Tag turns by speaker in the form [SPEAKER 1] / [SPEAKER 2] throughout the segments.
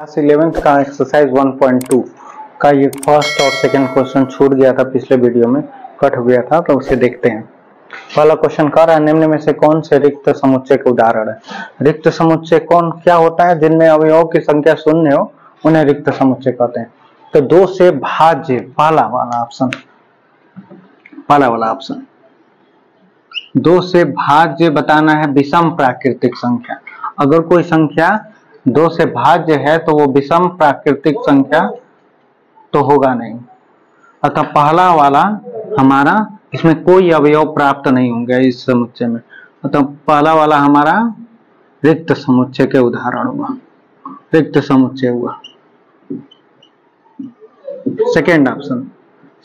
[SPEAKER 1] Class 11th का exercise 1.2 का ये फर्स्ट और सेकंड क्वेश्चन छूट गया था, पिछले वीडियो में कट हो गया था, तो उसे देखते हैं। पहला क्वेश्चन कह रहा है निम्न में से कौन से रिक्त समुच्चय के उदाहरण है। रिक्त समुच्चय कौन क्या होता है? जिनमें अवयवों की संख्या शून्य हो उन्हें रिक्त समुच्चय कहते हैं। तो 2 से भाज्य पहला वाला ऑप्शन 2 से भाज्य बताना है विषम प्राकृतिक संख्या। अगर कोई संख्या 2 से भाज्य है तो वो विषम प्राकृतिक संख्या तो होगा नहीं, अतः पहला वाला हमारा इसमें कोई अवयव प्राप्त नहीं होंगे इस समुच्चय में, अतः पहला वाला हमारा रिक्त समुच्चय के उदाहरण हुआ, रिक्त समुच्चय हुआ। सेकेंड ऑप्शन,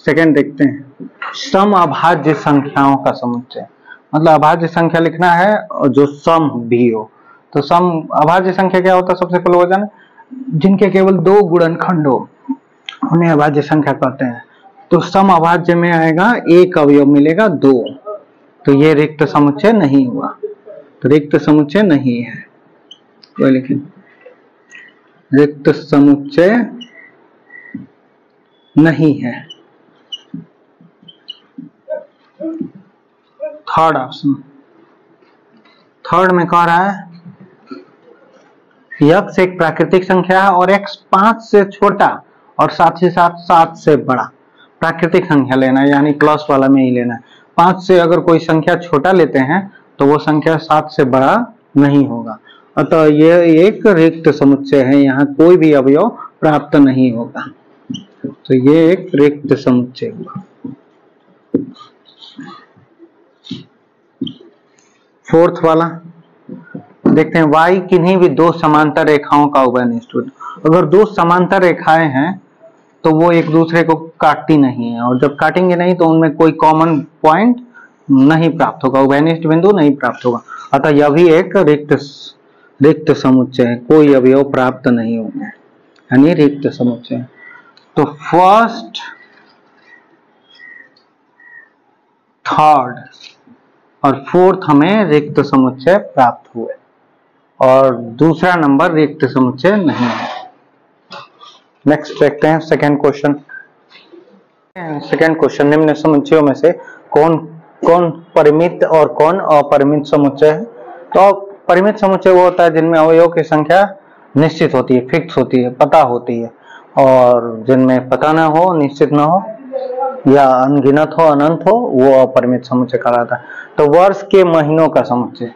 [SPEAKER 1] सेकेंड देखते हैं, सम अभाज्य संख्याओं का समुच्चय। मतलब अभाज्य संख्या लिखना है और जो सम भी हो। तो सम अभाज्य संख्या क्या होता है? सबसे पहले हो जाना, जिनके केवल 2 गुणनखंड हो उन्हें अभाज्य संख्या कहते हैं। तो सम अभाज्य में आएगा एक अवयव मिलेगा 2, तो ये रिक्त समुच्चय नहीं हुआ, तो रिक्त समुच्चय नहीं है। तो लिखें रिक्त समुच्चय नहीं है। थर्ड ऑप्शन, थर्ड में कह रहा है x एक प्राकृतिक संख्या है और x 5 से छोटा और साथ ही साथ 7 से बड़ा। प्राकृतिक संख्या लेना है, यानी प्लस वाला में ही लेना है। 5 से अगर कोई संख्या छोटा लेते हैं तो वो संख्या 7 से बड़ा नहीं होगा, अतः ये एक रिक्त समुच्चय है, यहाँ कोई भी अवयव प्राप्त नहीं होगा, तो ये एक रिक्त समुच्चय हुआ। फोर्थ वाला देखते हैं, y किन्हीं भी 2 समांतर रेखाओं का उभयनिष्ठ। अगर 2 समांतर रेखाएं हैं तो वो एक दूसरे को काटती नहीं है, और जब काटेंगे नहीं तो उनमें कोई कॉमन पॉइंट नहीं प्राप्त होगा, उभयनिष्ठ बिंदु नहीं प्राप्त होगा, अतः यह भी एक रिक्त समुच्चय है, कोई अवयव प्राप्त नहीं होंगे, यानी रिक्त समुच्चय। तो फर्स्ट, थर्ड और फोर्थ हमें रिक्त समुच्चय प्राप्त हुए, और दूसरा नंबर रिक्त समुच्चय नहीं है। नेक्स्ट देखते हैं सेकंड क्वेश्चन। सेकंड क्वेश्चन, निम्न समुच्चयों में से कौन कौन परिमित और कौन अपरिमित समुच्चय है। तो परिमित समुच्चय वो होता है जिनमें अवयवों की संख्या निश्चित होती है, फिक्स होती है, पता होती है, और जिनमें पता ना हो, निश्चित ना हो या अनगिनत हो, अनंत हो, वो अपरिमित समुच्चय कहलाता है। तो वर्ष के महीनों का समुच्चय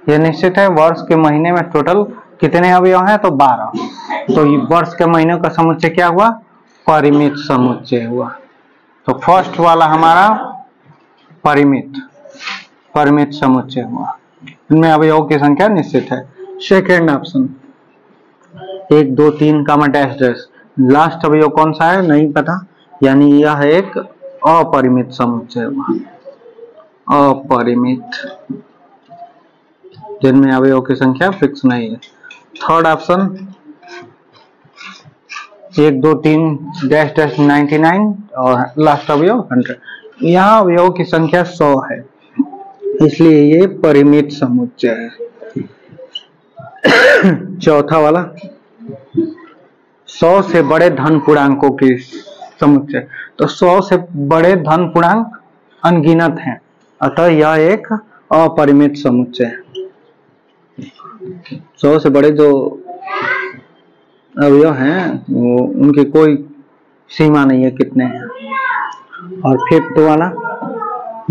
[SPEAKER 1] यह निश्चित है, वर्ष के महीने में टोटल कितने अवयव हैं? तो 12। तो वर्ष के महीनों का समुच्चय क्या हुआ? परिमित समुच्चय हुआ। तो फर्स्ट वाला हमारा परिमित समुच्चय हुआ, इनमें अवयवों की संख्या निश्चित है। सेकेंड ऑप्शन 1 2 3 कामा डैश डैश, लास्ट अवयव कौन सा है नहीं पता, यानी यह एक अपरिमित समुच्चय हुआ, अपरिमित, जिनमें अवयवों की संख्या फिक्स नहीं है। थर्ड ऑप्शन 1 2 3 डैश डैश 99 और लास्ट अवयव 100, यहाँ अवयवों की संख्या 100 है, इसलिए ये परिमित समुच्चय है। चौथा वाला 100 से बड़े धन पूर्णांकों की समुच्चय। तो 100 से बड़े धन पूर्णांक अनगिनत हैं, अतः यह एक अपरिमित समुच्चय है। 100 से बड़े जो अवयव हैं वो उनकी कोई सीमा नहीं है कितने हैं। और फिफ्थ वाला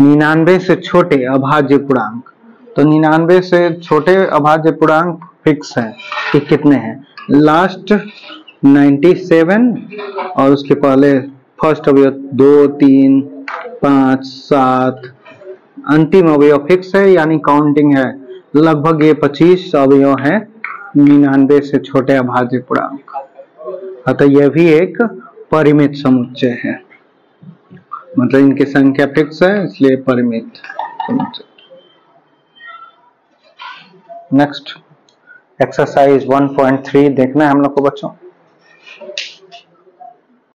[SPEAKER 1] 99 से छोटे अभाज्य पूर्णांक। तो 99 से छोटे अभाज्य पूर्णांक फिक्स है कि कितने हैं, लास्ट 97 और उसके पहले फर्स्ट अवयव 2 3 5 7, अंतिम अवयव फिक्स है, यानी काउंटिंग है, लगभग ये 25 अवयव है 99 से छोटे अभाज्य पूर्णांक, अतः यह भी एक परिमित समुच्चय है, मतलब इनकी संख्या फिक्स है इसलिए परिमित समुच्चय। नेक्स्ट एक्सरसाइज 1.3 देखना है हम लोग को बच्चों।